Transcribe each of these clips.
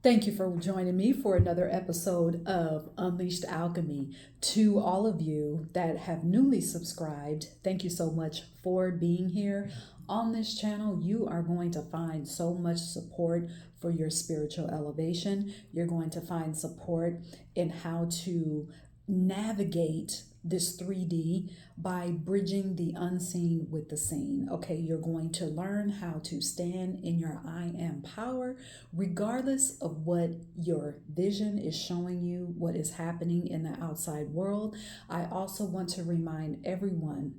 Thank you for joining me for another episode of Unleashed Alchemy. To all of you that have newly subscribed, thank you so much for being here. On this channel, you are going to find so much support for your spiritual elevation. You're going to find support in how to navigate this 3D by bridging the unseen with the seen. Okay, you're going to learn how to stand in your I am power, regardless of what your vision is showing you, what is happening in the outside world. I also want to remind everybody,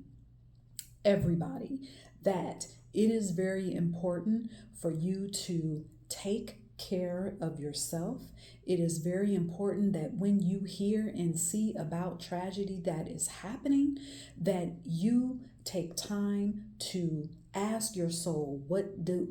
that it is very important for you to take care of yourself. It is very important that when you hear and see about tragedy that is happening, that you take time to ask your soul, what do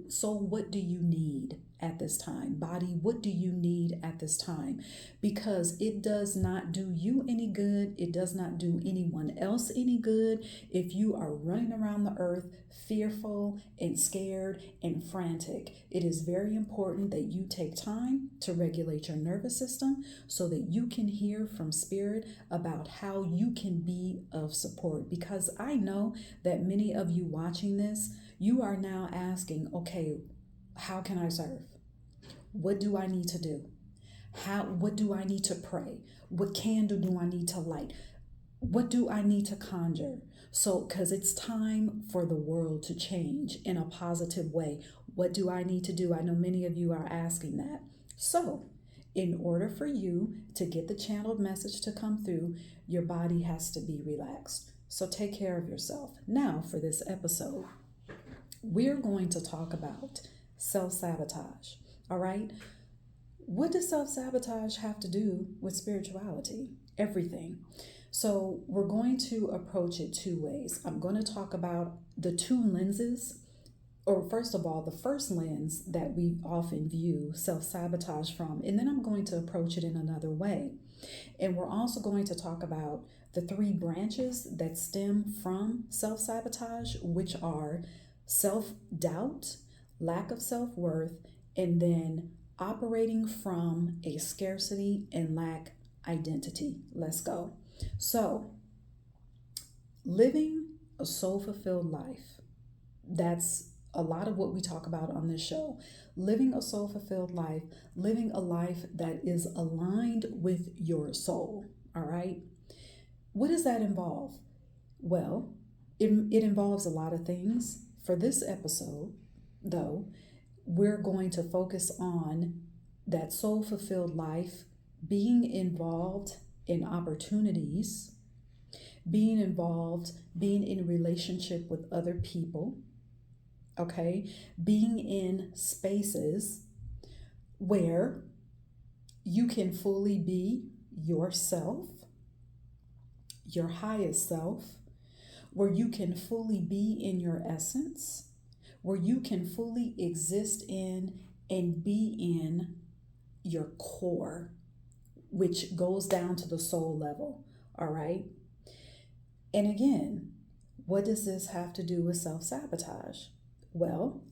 you need at this time? Body, what do you need at this time? Because it does not do you any good. It does not do anyone else any good if you are running around the earth fearful and scared and frantic. It is very important that you take time to regulate your nervous system so that you can hear from spirit about how you can be of support. Because I know that many of you watching this, you are now asking, okay, how can I serve? What do I need to do? What do I need to pray? What candle do I need to light? What do I need to conjure? So, because it's time for the world to change in a positive way. What do I need to do? I know many of you are asking that. So, in order for you to get the channeled message to come through, your body has to be relaxed. So take care of yourself. Now, for this episode, we're going to talk about self-sabotage. All right? What does self-sabotage have to do with spirituality? Everything. So we're going to approach it two ways. I'm going to talk about the two lenses, or first of all, the first lens that we often view self-sabotage from, and then I'm going to approach it in another way. And we're also going to talk about the three branches that stem from self-sabotage, which are self-doubt, lack of self-worth, and then operating from a scarcity and lack identity. Let's go. So, living a soul-fulfilled life, that's a lot of what we talk about on this show. Living a soul-fulfilled life, living a life that is aligned with your soul, all right? What does that involve? Well, it involves a lot of things. For this episode, though, we're going to focus on that soul-fulfilled life, being involved in opportunities, being in relationship with other people, okay? Being in spaces where you can fully be yourself, your highest self, where you can fully be in your essence, where you can fully exist in and be in your core, which goes down to the soul level, all right? And again, what does this have to do with self-sabotage? Well,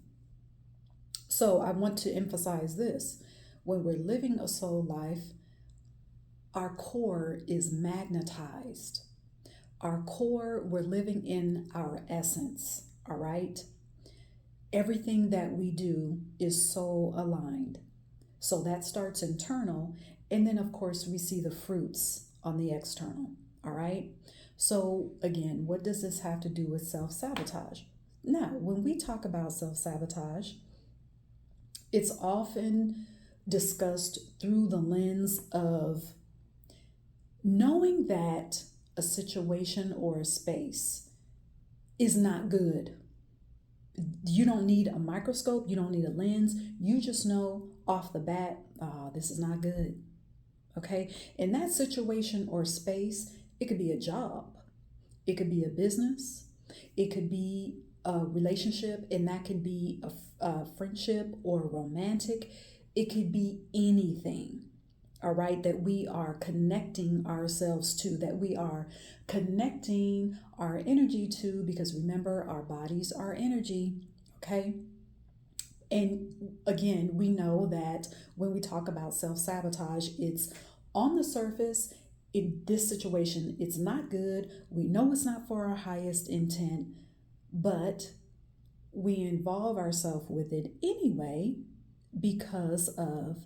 so I want to emphasize this. When we're living a soul life, our core is magnetized. Our core, we're living in our essence, all right? Everything that we do is soul aligned. So that starts internal, and then of course we see the fruits on the external, all right? So again, what does this have to do with self-sabotage? Now, when we talk about self-sabotage, it's often discussed through the lens of knowing that a situation or a space is not good. You don't need a microscope, you don't need a lens, you just know off the bat, this is not good, okay? In that situation or space, it could be a job, it could be a business, it could be a relationship, and that could be a friendship or romantic, it could be anything, all right, that we are connecting ourselves to, that we are connecting our energy to, because remember, our bodies are energy, okay? And again, we know that when we talk about self-sabotage, it's on the surface. In this situation, it's not good. We know it's not for our highest intent, but we involve ourselves with it anyway because of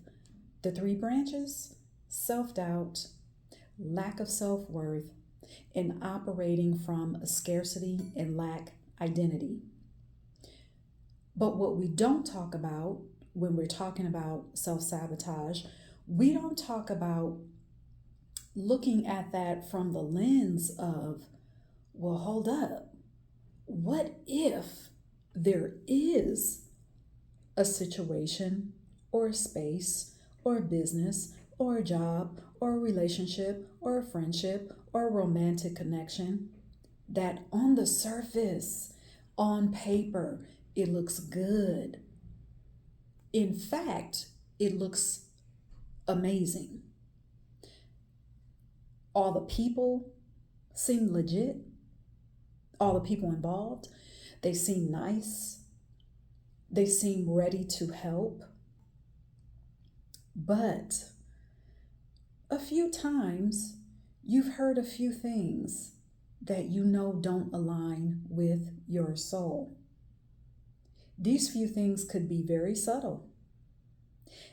the three branches: self-doubt, lack of self-worth, and operating from a scarcity and lack identity. But what we don't talk about when we're talking about self sabotage, we don't talk about looking at that from the lens of, well, hold up. What if there is a situation or a space or a business or a job or a relationship or a friendship or a romantic connection that on the surface, on paper, it looks good? In fact, it looks amazing. All the people seem legit. All the people involved, they seem nice. They seem ready to help. But a few times you've heard a few things that you know don't align with your soul. These few things could be very subtle.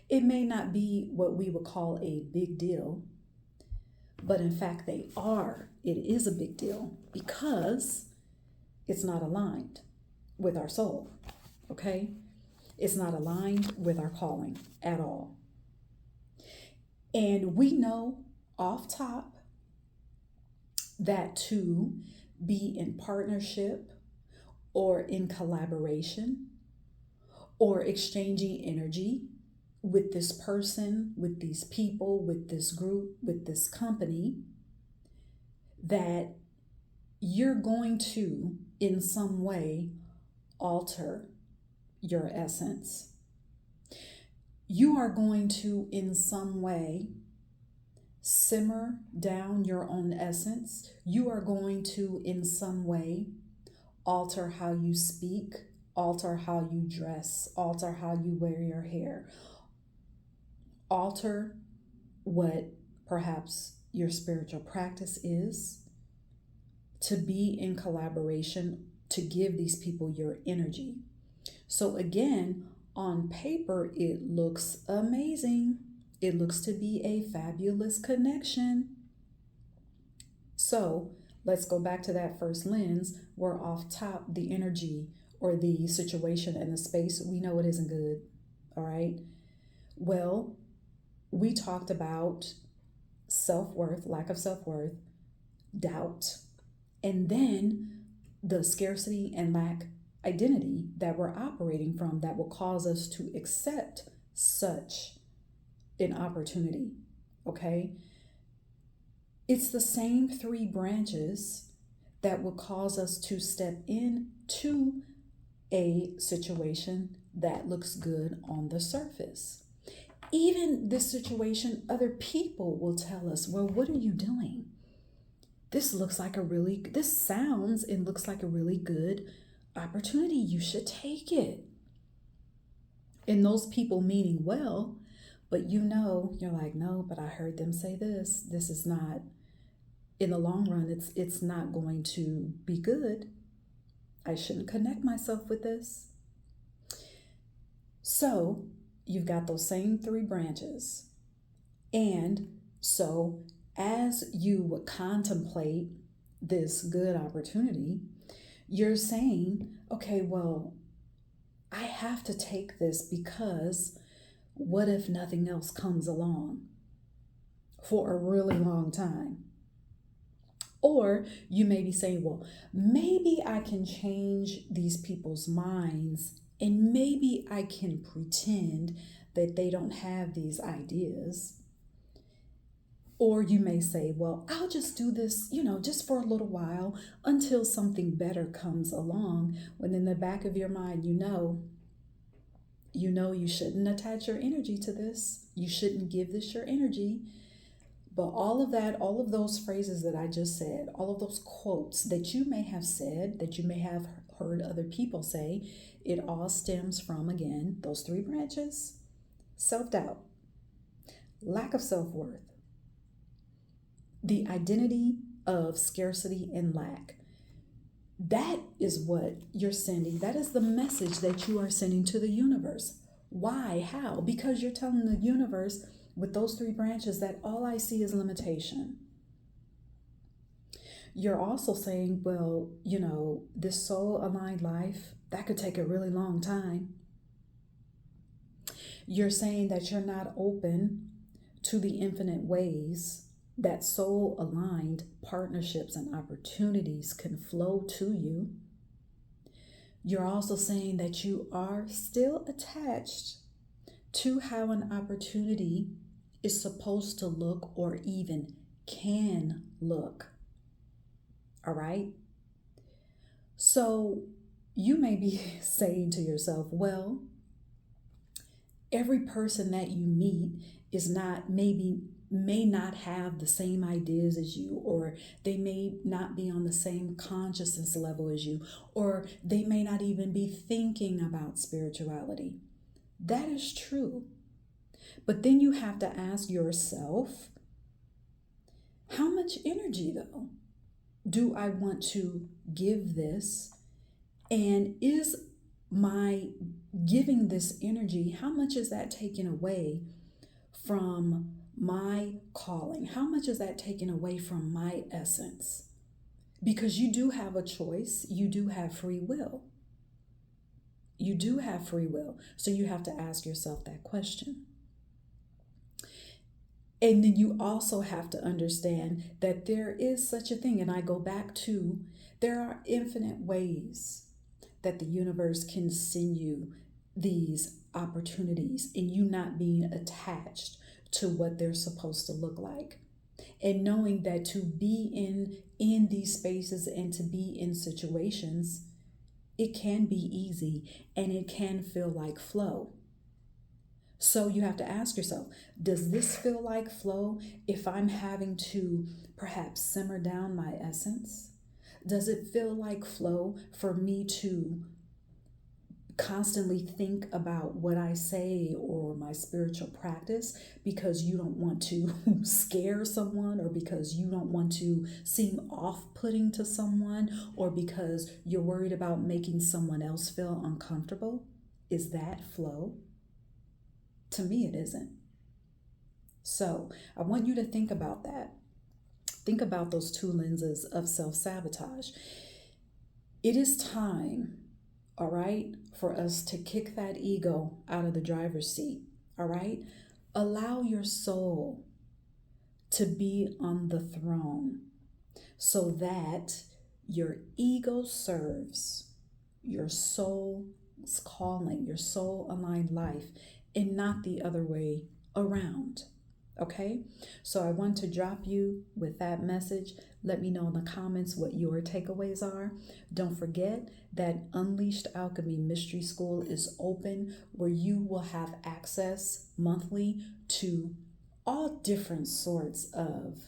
It may not be what we would call a big deal, but in fact they are. It is a big deal because it's not aligned with our soul, okay? It's not aligned with our calling at all. And we know off top that to be in partnership or in collaboration or exchanging energy with this person, with these people, with this group, with this company, that you're going to, in some way, alter your essence. You are going to, in some way, simmer down your own essence. You are going to, in some way, alter how you speak, alter how you dress, alter how you wear your hair, alter what perhaps your spiritual practice is, to be in collaboration, to give these people your energy. So again, on paper, it looks amazing. It looks to be a fabulous connection. So let's go back to that first lens where off top, the energy or the situation and the space, we know it isn't good. All right. Well, we talked about self-worth, lack of self-worth, doubt, and then the scarcity and lack identity that we're operating from that will cause us to accept such an opportunity. Okay? It's the same three branches that will cause us to step into a situation that looks good on the surface. Even this situation, other people will tell us, well, what are you doing? This sounds and looks like a really good opportunity. You should take it. And those people meaning well, but you're like, no, but I heard them say this. This is not, in the long run, it's not going to be good. I shouldn't connect myself with this. So you've got those same three branches. And so as you would contemplate this good opportunity, you're saying, okay, well, I have to take this because what if nothing else comes along for a really long time? Or you may be saying, well, maybe I can change these people's minds and maybe I can pretend that they don't have these ideas. Or you may say, well, I'll just do this, just for a little while until something better comes along. When in the back of your mind, you know you shouldn't attach your energy to this. You shouldn't give this your energy. But all of that, all of those phrases that I just said, all of those quotes that you may have said, that you may have heard other people say, it all stems from, again, those three branches: self-doubt, lack of self-worth, the identity of scarcity and lack. That is what you're sending. That is the message that you are sending to the universe. Why? How? Because you're telling the universe with those three branches that all I see is limitation. You're also saying, well, this soul aligned life, that could take a really long time. You're saying that you're not open to the infinite ways that soul aligned partnerships and opportunities can flow to you. You're also saying that you are still attached to how an opportunity is supposed to look or even can look. All right? So you may be saying to yourself, well, every person that you meet may not have the same ideas as you, or they may not be on the same consciousness level as you, or they may not even be thinking about spirituality. That is true. But then you have to ask yourself, how much energy, though, do I want to give this? And is my giving this energy, how much is that taken away from my calling? How much is that taken away from my essence? Because you do have a choice. You do have free will. You do have free will. So you have to ask yourself that question. And then you also have to understand that there is such a thing. And I go back to, there are infinite ways that the universe can send you these opportunities and you not being attached to what they're supposed to look like. And knowing that to be in these spaces and to be in situations, it can be easy and it can feel like flow. So you have to ask yourself, does this feel like flow if I'm having to perhaps simmer down my essence? Does it feel like flow for me to constantly think about what I say or my spiritual practice because you don't want to scare someone, or because you don't want to seem off-putting to someone, or because you're worried about making someone else feel uncomfortable? Is that flow? To me, it isn't. So I want you to think about that. Think about those two lenses of self-sabotage. It is time, all right, for us to kick that ego out of the driver's seat, all right? Allow your soul to be on the throne so that your ego serves your soul's calling, your soul-aligned life, and not the other way around. Okay? So I want to drop you with that message. Let me know in the comments what your takeaways are. Don't forget that Unleashed Alchemy Mystery School is open, where you will have access monthly to all different sorts of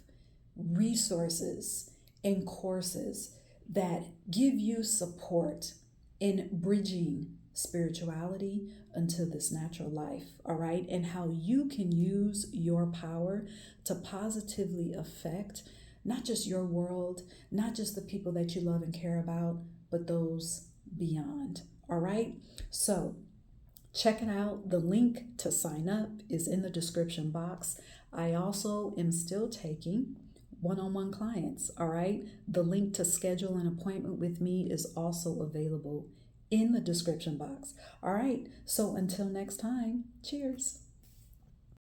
resources and courses that give you support in bridging spirituality into this natural life, all right? And how you can use your power to positively affect not just your world, not just the people that you love and care about, but those beyond, all right? So check it out. The link to sign up is in the description box. I also am still taking one-on-one clients, all right? The link to schedule an appointment with me is also available in the description box. All right, so until next time, cheers.